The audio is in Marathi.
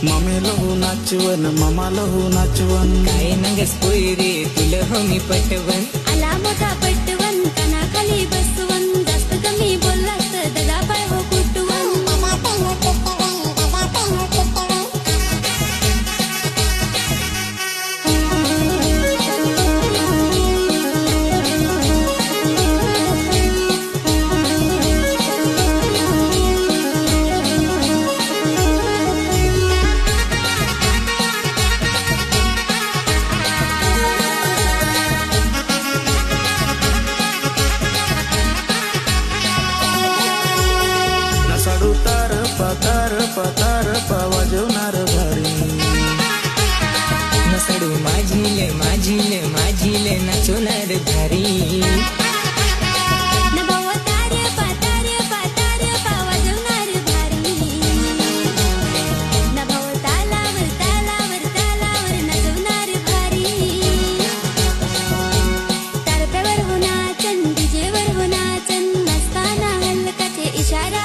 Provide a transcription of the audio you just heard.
मम्मी लहू नाचवन मामा लहू नाचवन काय नगस पोयरे तुला हो मी पटवन आला मोठा पटवन कानाखाली बसवन जास्त कमी बोललास तर दगा पाय हो कुटवन नसाडू तार पा वाजवणार भारी नसडू माझीले नाचवणार भारी नभाव तारे पा वाजवणार भारी नभाव तालावर नाचवणार भारी तारप्यावर हो नाचन डीजेवर हो नाचन नसताना हलकाचे इशारा